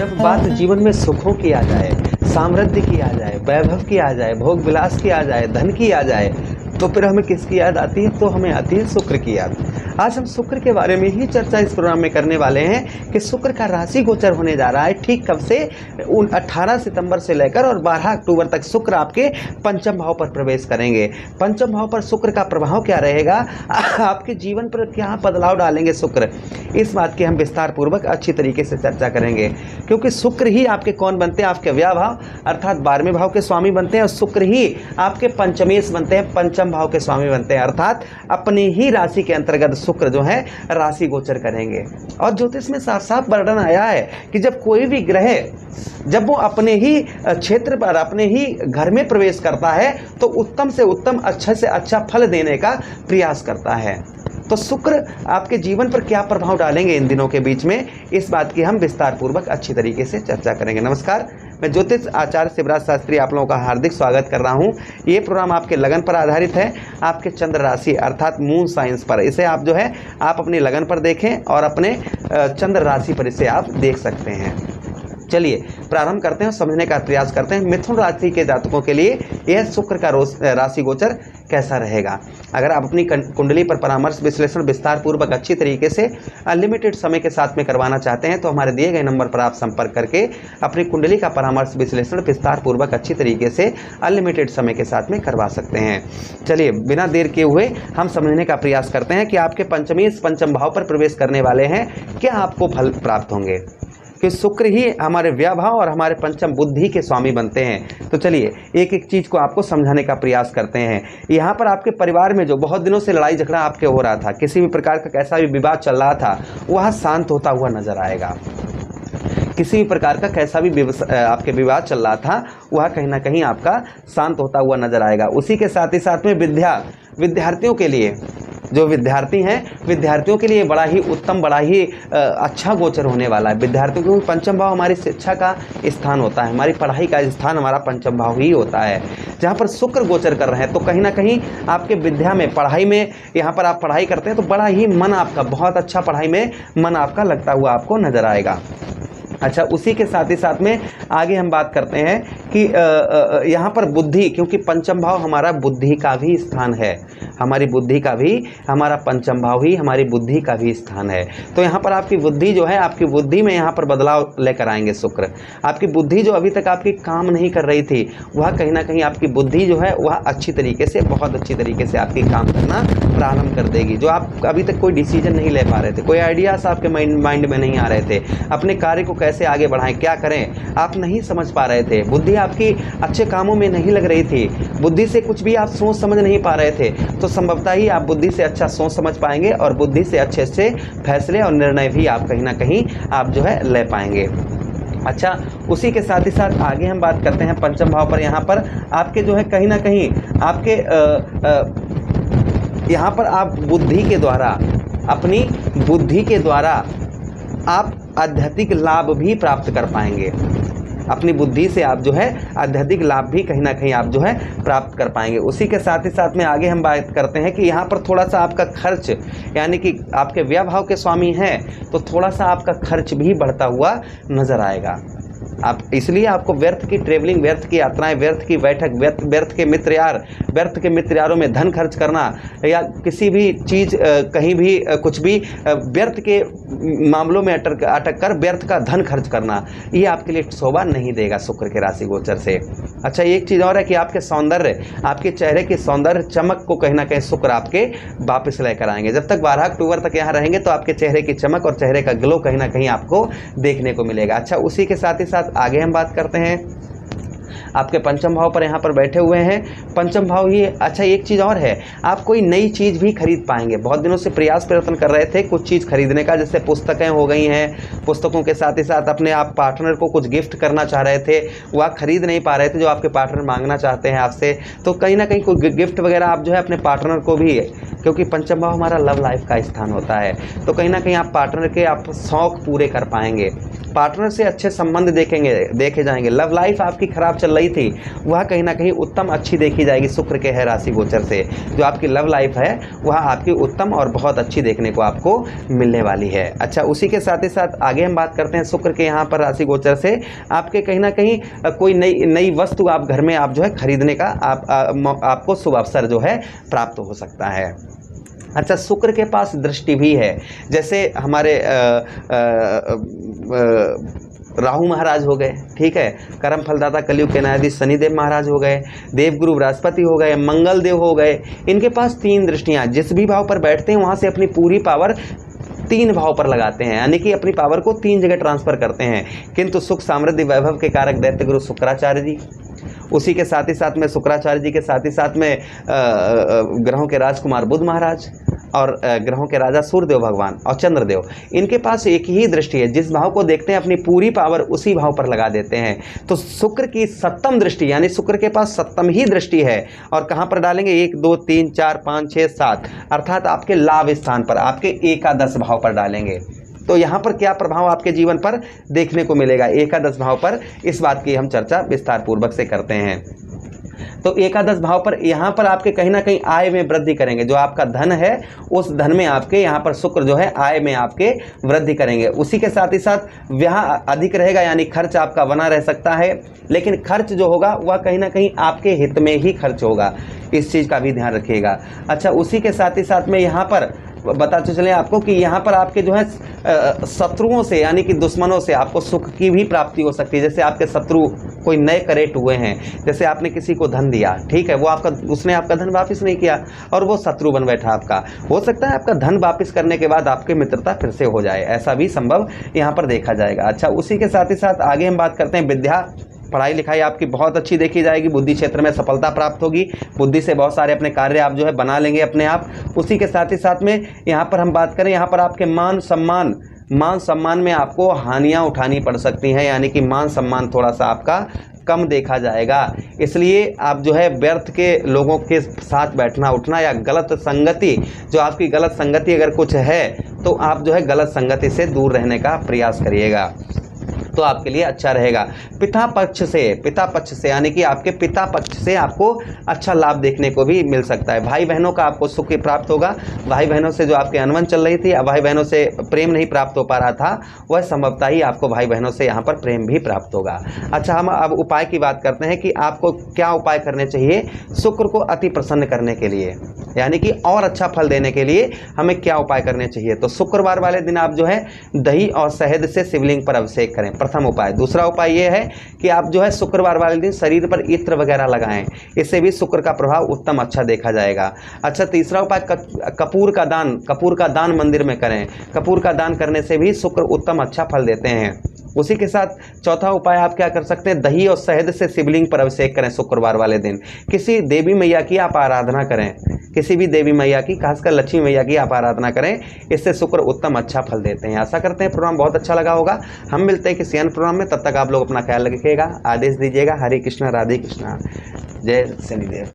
जब बात जीवन में सुखों की आ जाए, सामृद्धि की आ जाए, वैभव की आ जाए, भोग विलास की आ जाए, धन की आ जाए, तो फिर हमें किसकी याद आती है? तो हमें आती है शुक्र की याद। आज हम शुक्र के बारे में ही चर्चा इस प्रोग्राम में करने वाले हैं कि शुक्र का राशि गोचर होने जा रहा है। ठीक कब से? 18 सितंबर से लेकर और 12 अक्टूबर तक शुक्र आपके पंचम भाव पर प्रवेश करेंगे। पंचम भाव पर शुक्र का प्रभाव क्या रहेगा, आपके जीवन पर क्या बदलाव डालेंगे शुक्र, इस बात की हम विस्तार पूर्वक अच्छी तरीके से चर्चा करेंगे। क्योंकि शुक्र ही आपके कौन बनते हैं? आपके व्यय भाव अर्थात 12वें भाव के स्वामी बनते हैं, और शुक्र ही आपके पंचमेश बनते हैं, पंचम भाव के स्वामी बनते हैं, अर्थात अपनी ही राशि के अंतर्गत शुक्र जो है राशि गोचर करेंगे। और ज्योतिष में साफ साफ वर्णन आया है कि जब कोई भी ग्रह जब वो अपने ही क्षेत्र पर अपने ही घर में प्रवेश करता है तो उत्तम से उत्तम, अच्छे से अच्छा फल देने का प्रयास करता है। तो शुक्र आपके जीवन पर क्या प्रभाव डालेंगे इन दिनों के बीच में, इस बात की हम विस्तार पूर्वक अच्छी तरीके से चर्चा करेंगे। नमस्कार, मैं ज्योतिष आचार्य शिवराज शास्त्री आप लोगों का हार्दिक स्वागत कर रहा हूं। ये प्रोग्राम आपके लगन पर आधारित है, आपके चंद्र राशि अर्थात मून साइंस पर। इसे आप जो है आप अपनी लगन पर देखें और अपने चंद्र राशि पर इसे आप देख सकते हैं। चलिए प्रारंभ करते हैं, समझने का प्रयास करते हैं मिथुन राशि के जातकों के लिए यह शुक्र का राशि गोचर कैसा रहेगा। अगर आप अपनी कुंडली पर परामर्श विश्लेषण विस्तार पूर्वक अच्छी तरीके से अनलिमिटेड समय के साथ में करवाना चाहते हैं तो हमारे दिए गए नंबर पर आप संपर्क करके अपनी कुंडली का परामर्श विश्लेषण विस्तार पूर्वक अच्छी तरीके से अनलिमिटेड समय के साथ में करवा सकते हैं। चलिए बिना देर किए हुए हम समझने का प्रयास करते हैं कि आपके पंचम भाव पर प्रवेश करने वाले हैं, क्या आपको फल प्राप्त होंगे, कि शुक्र ही हमारे व्यय भाव और हमारे पंचम बुद्धि के स्वामी बनते हैं। तो चलिए एक एक चीज़ को आपको समझाने का प्रयास करते हैं। यहाँ पर आपके परिवार में जो बहुत दिनों से लड़ाई झगड़ा आपके हो रहा था, किसी भी प्रकार का कैसा भी विवाद चल रहा था, वह शांत होता हुआ नजर आएगा। किसी भी प्रकार का कैसा भी आपके विवाद चल रहा था वह कहीं ना कहीं आपका शांत होता हुआ नजर आएगा। उसी के साथ ही साथ में विद्यार्थियों के लिए, जो विद्यार्थी हैं विद्यार्थियों के लिए बड़ा ही उत्तम, बड़ा ही अच्छा गोचर होने वाला है। विद्यार्थियों को पंचम भाव हमारी शिक्षा का स्थान होता है, हमारी पढ़ाई का स्थान हमारा पंचम भाव ही होता है। जहाँ पर शुक्र गोचर कर रहे हैं तो कहीं ना कहीं आपके विद्या में, पढ़ाई में, यहाँ पर आप पढ़ाई करते हैं तो बड़ा ही मन आपका बहुत अच्छा, पढ़ाई में मन आपका लगता हुआ आपको नजर आएगा। अच्छा, उसी के साथ ही साथ में आगे हम बात करते हैं कि यहाँ पर बुद्धि, क्योंकि पंचम भाव हमारा बुद्धि का भी स्थान है, हमारी बुद्धि का भी, हमारा पंचम भाव ही हमारी बुद्धि का भी स्थान है। तो यहाँ पर आपकी बुद्धि जो है, आपकी बुद्धि में यहाँ पर बदलाव लेकर आएंगे शुक्र। आपकी बुद्धि जो अभी तक आपकी काम नहीं कर रही थी वह कहीं ना कहीं आपकी बुद्धि जो है वह अच्छी तरीके से, बहुत अच्छी तरीके से आपकी काम करना प्रारंभ कर देगी। जो आप अभी तक कोई डिसीजन नहीं ले पा रहे थे, कोई आइडियाज आपके माइंड में नहीं आ रहे थे, अपने कार्य को कैसे आगे बढ़ाएं, क्या करें, आप नहीं समझ पा रहे थे, बुद्धि आपकी अच्छे कामों में नहीं लग रही थी, बुद्धि से कुछ भी आप सोच समझ नहीं पा रहे थे, तो संभवतः ही आप बुद्धि से अच्छा सोच समझ पाएंगे और बुद्धि से अच्छे से फैसले और निर्णय भी आप कहीं ना कहीं आप जो है ले पाएंगे। अच्छा, उसी के साथ ही साथ आगे हम बात करते हैं पंचम भाव पर। यहाँ पर आपके जो है कहीं ना कहीं आपके यहाँ पर आप बुद्धि के द्वारा, अपनी बुद्धि के द्वारा आप आध्यात्मिक लाभ भी प्राप्त कर पाएंगे। अपनी बुद्धि से आप जो है आध्यात्मिक लाभ भी कहीं ना कहीं आप जो है प्राप्त कर पाएंगे। उसी के साथ ही साथ में आगे हम बात करते हैं कि यहाँ पर थोड़ा सा आपका खर्च, यानी कि आपके व्यय भाव के स्वामी हैं तो थोड़ा सा आपका खर्च भी बढ़ता हुआ नजर आएगा। आप इसलिए आपको व्यर्थ की ट्रेवलिंग, व्यर्थ की यात्राएं, व्यर्थ की बैठक, व्यर्थ के मित्र यार, व्यर्थ के मित्र यारों में धन खर्च करना या किसी भी चीज़ कहीं भी कुछ भी व्यर्थ के मामलों में अटक कर व्यर्थ का धन खर्च करना, ये आपके लिए शोभा नहीं देगा शुक्र के राशि गोचर से। अच्छा, एक चीज़ और है कि आपके सौंदर्य, आपके चेहरे की सौंदर्य चमक को कहीं ना कहीं शुक्र आपके वापस लेकर आएंगे। जब तक 12 अक्टूबर तक यहाँ रहेंगे तो आपके चेहरे की चमक और चेहरे का ग्लो कहीं ना कहीं आपको देखने को मिलेगा। अच्छा, उसी के साथ ही साथ आगे हम बात करते हैं आपके पंचम भाव पर यहाँ पर बैठे हुए हैं, पंचम भाव ही। अच्छा, एक चीज़ और है, आप कोई नई चीज़ भी खरीद पाएंगे। बहुत दिनों से प्रयास प्रयत्न कर रहे थे कुछ चीज़ खरीदने का, जैसे पुस्तकें हो गई हैं, पुस्तकों के साथ ही साथ अपने आप पार्टनर को कुछ गिफ्ट करना चाह रहे थे, वह खरीद नहीं पा रहे थे जो आपके पार्टनर मांगना चाहते हैं आपसे, तो कहीं ना कहीं कोई गिफ्ट वगैरह आप जो है अपने पार्टनर को भी, क्योंकि पंचम भाव हमारा लव लाइफ का स्थान होता है, तो कहीं ना कहीं आप पार्टनर के आप शौक पूरे कर पाएंगे, पार्टनर से अच्छे संबंध देखे जाएंगे। लव लाइफ आपकी खराब खराब चल रही थी वह कहीं ना कहीं उत्तम अच्छी देखी जाएगी शुक्र के है राशि गोचर से। जो आपकी लव लाइफ है वह आपकी उत्तम और बहुत अच्छी देखने को आपको मिलने वाली है। अच्छा, उसी के साथ ही साथ आगे हम बात करते हैं शुक्र के यहाँ पर राशि गोचर से आपके कहीं ना कहीं कोई नई वस्तु आप घर में आप जो है खरीदने का आपको शुभ अवसर जो है प्राप्त हो सकता है। अच्छा, शुक्र के पास दृष्टि भी है, जैसे हमारे राहु महाराज हो गए, ठीक है, कर्म फलदाता कलयुग के न्यायाधीश शनिदेव महाराज हो गए, देवगुरु बृहस्पति हो गए, मंगल देव हो गए। इनके पास 3 दृष्टियां, जिस भी भाव पर बैठते हैं वहां से अपनी पूरी पावर 3 भाव पर लगाते हैं, यानी कि अपनी पावर को 3 जगह ट्रांसफर करते हैं। किंतु सुख समृद्धि वैभव के कारक दैत्य गुरु शुक्राचार्य जी, उसी के साथ ही साथ में शुक्राचार्य जी के साथ ही साथ में ग्रहों के राजकुमार बुध महाराज और ग्रहों के राजा सूर्यदेव भगवान और चंद्रदेव, इनके पास एक ही दृष्टि है, जिस भाव को देखते हैं अपनी पूरी पावर उसी भाव पर लगा देते हैं। तो शुक्र की 7वीं दृष्टि, यानी शुक्र के पास 7वीं ही दृष्टि है, और कहाँ पर डालेंगे 1 2 3 4 5 6 7, अर्थात आपके लाभ स्थान पर, आपके एकादश भाव पर डालेंगे। तो यहाँ पर क्या प्रभाव आपके जीवन पर देखने को मिलेगा एकादश भाव पर, इस बात की हम चर्चा विस्तार पूर्वक से करते हैं। तो एकादश भाव पर यहाँ पर आपके कहीं ना कहीं आय में वृद्धि करेंगे, जो आपका धन है उस धन में आपके यहाँ पर शुक्र जो है आय में आपके वृद्धि करेंगे। उसी के साथ ही साथ व्यय अधिक रहेगा, यानी खर्च आपका बना रह सकता है, लेकिन खर्च जो होगा वह कहीं ना कहीं आपके हित में ही खर्च होगा, इस चीज़ का भी ध्यान रखिएगा। अच्छा, उसी के साथ ही साथ में यहाँ पर बताते चलें आपको कि यहाँ पर आपके जो है शत्रुओं से, यानी कि दुश्मनों से आपको सुख की भी प्राप्ति हो सकती है। जैसे आपके शत्रु कोई नए करेक्ट हुए हैं, जैसे आपने किसी को धन दिया, ठीक है, वो उसने आपका धन वापस नहीं किया और वो शत्रु बन बैठा आपका, हो सकता है आपका धन वापस करने के बाद आपकी मित्रता फिर से हो जाए, ऐसा भी संभव यहाँ पर देखा जाएगा। अच्छा, उसी के साथ ही साथ आगे हम बात करते हैं विद्या, पढ़ाई लिखाई आपकी बहुत अच्छी देखी जाएगी, बुद्धि क्षेत्र में सफलता प्राप्त होगी, बुद्धि से बहुत सारे अपने कार्य आप जो है बना लेंगे अपने आप। उसी के साथ ही साथ में यहाँ पर हम बात करें, यहाँ पर आपके मान सम्मान में आपको हानियाँ उठानी पड़ सकती हैं, यानी कि मान सम्मान थोड़ा सा आपका कम देखा जाएगा। इसलिए आप जो है व्यर्थ के लोगों के साथ बैठना उठना या गलत संगति, जो आपकी गलत संगति अगर कुछ है तो आप जो है गलत संगति से दूर रहने का प्रयास करिएगा, तो आपके लिए अच्छा रहेगा। पिता पक्ष से यानी कि आपके पिता पक्ष से आपको अच्छा लाभ देखने को भी मिल सकता है। भाई बहनों का आपको सुख प्राप्त होगा, भाई बहनों से जो आपके अनबन चल रही थी या भाई बहनों से प्रेम नहीं प्राप्त हो पा रहा था, वह संभवतः ही आपको भाई बहनों से यहाँ पर प्रेम भी प्राप्त होगा। अच्छा, हम अब उपाय की बात करते हैं कि आपको क्या उपाय करने चाहिए शुक्र को अति प्रसन्न करने के लिए, यानी कि और अच्छा फल देने के लिए हमें क्या उपाय करने चाहिए। तो शुक्रवार वाले दिन आप जो है दही और शहद से शिवलिंग पर अभिषेक करें, प्रथम उपाय। दूसरा उपाय यह है कि आप जो है शुक्रवार वाले दिन शरीर पर इत्र वगैरह लगाएं, इससे भी शुक्र का प्रभाव उत्तम अच्छा देखा जाएगा। अच्छा, तीसरा उपाय कपूर का दान मंदिर में करें, कपूर का दान करने से भी शुक्र उत्तम अच्छा फल देते हैं। उसी के साथ चौथा उपाय आप क्या कर सकते हैं, दही और शहद से शिवलिंग पर अभिषेक करें शुक्रवार वाले दिन। किसी देवी मैया की आप आराधना करें, किसी भी देवी मैया की, खासकर लक्ष्मी मैया की आप आराधना करें, इससे शुक्र उत्तम अच्छा फल देते हैं। आशा करते हैं प्रोग्राम बहुत अच्छा लगा होगा। हम मिलते हैं किसी अन्य प्रोग्राम में, तब तक आप लोग अपना ख्याल रखिएगा, आदेश दीजिएगा। हरे कृष्णा, राधे कृष्णा, जय शनिदेव।